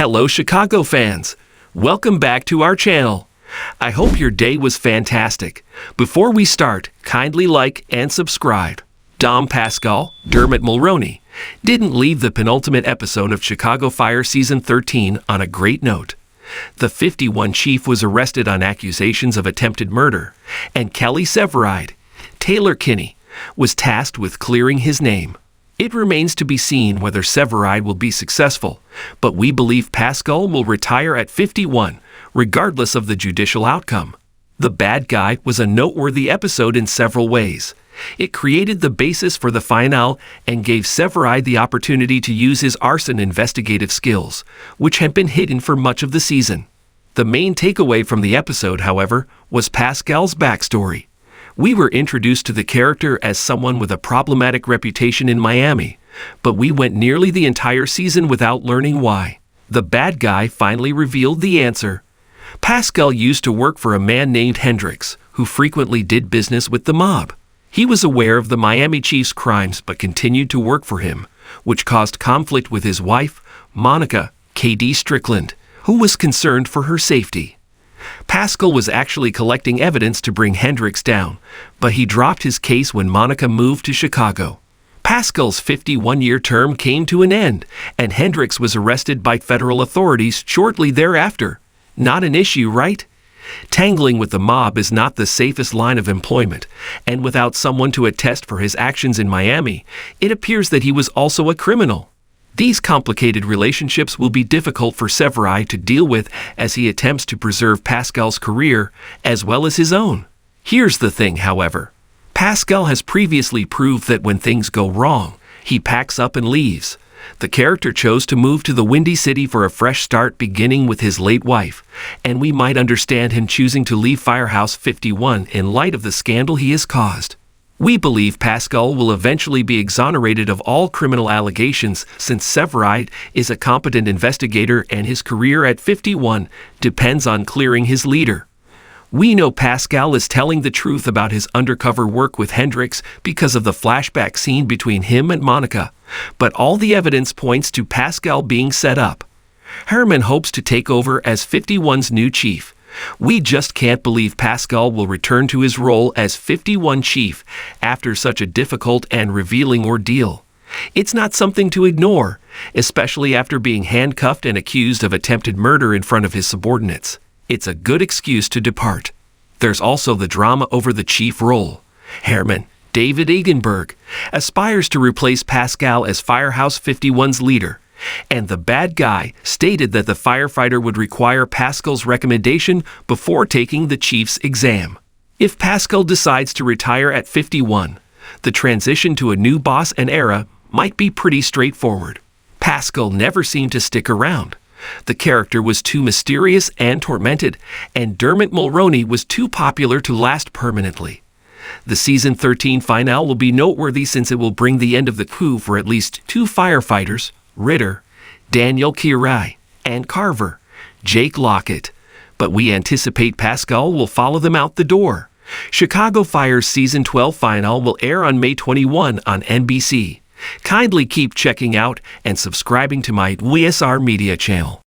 Hello, Chicago fans. Welcome back to our channel. I hope your day was fantastic. Before we start, kindly like and subscribe. Dom Pascal, Dermot Mulroney, didn't leave the penultimate episode of Chicago Fire Season 13 on a great note. The 51 chief was arrested on accusations of attempted murder, and Kelly Severide, Taylor Kinney, was tasked with clearing his name. It remains to be seen whether Severide will be successful, but we believe Pascal will retire at 51, regardless of the judicial outcome. The Bad Guy was a noteworthy episode in several ways. It created the basis for the finale and gave Severide the opportunity to use his arson investigative skills, which had been hidden for much of the season. The main takeaway from the episode, however, was Pascal's backstory. We were introduced to the character as someone with a problematic reputation in Miami, but we went nearly the entire season without learning why. The Bad Guy finally revealed the answer. Pascal used to work for a man named Hendricks, who frequently did business with the mob. He was aware of the Miami Chief's crimes but continued to work for him, which caused conflict with his wife, Monica K.D. Strickland, who was concerned for her safety. Pascal was actually collecting evidence to bring Hendricks down, but he dropped his case when Monica moved to Chicago. Pascal's 51-year term came to an end, and Hendricks was arrested by federal authorities shortly thereafter. Not an issue, right? Tangling with the mob is not the safest line of employment, and without someone to attest for his actions in Miami, it appears that he was also a criminal. These complicated relationships will be difficult for Severide to deal with as he attempts to preserve Pascal's career as well as his own. Here's the thing, however. Pascal has previously proved that when things go wrong, he packs up and leaves. The character chose to move to the Windy City for a fresh start beginning with his late wife, and we might understand him choosing to leave Firehouse 51 in light of the scandal he has caused. We believe Pascal will eventually be exonerated of all criminal allegations since Severide is a competent investigator and his career at 51 depends on clearing his leader. We know Pascal is telling the truth about his undercover work with Hendricks because of the flashback scene between him and Monica, but all the evidence points to Pascal being set up. Herman hopes to take over as 51's new chief. We just can't believe Pascal will return to his role as 51 chief after such a difficult and revealing ordeal. It's not something to ignore, especially after being handcuffed and accused of attempted murder in front of his subordinates. It's a good excuse to depart. There's also the drama over the chief role. Herman, David Egenberg, aspires to replace Pascal as Firehouse 51's leader, and the Bad Guy stated that the firefighter would require Pascal's recommendation before taking the chief's exam. If Pascal decides to retire at 51, the transition to a new boss and era might be pretty straightforward. Pascal never seemed to stick around. The character was too mysterious and tormented, and Dermot Mulroney was too popular to last permanently. The Season 13 finale will be noteworthy since it will bring the end of the coup for at least two firefighters, Ritter, Daniel Kirai, and Carver, Jake Lockett, but we anticipate Pascal will follow them out the door. Chicago Fire's Season 12 finale will air on May 21 on NBC. Kindly keep checking out and subscribing to my WSR Media channel.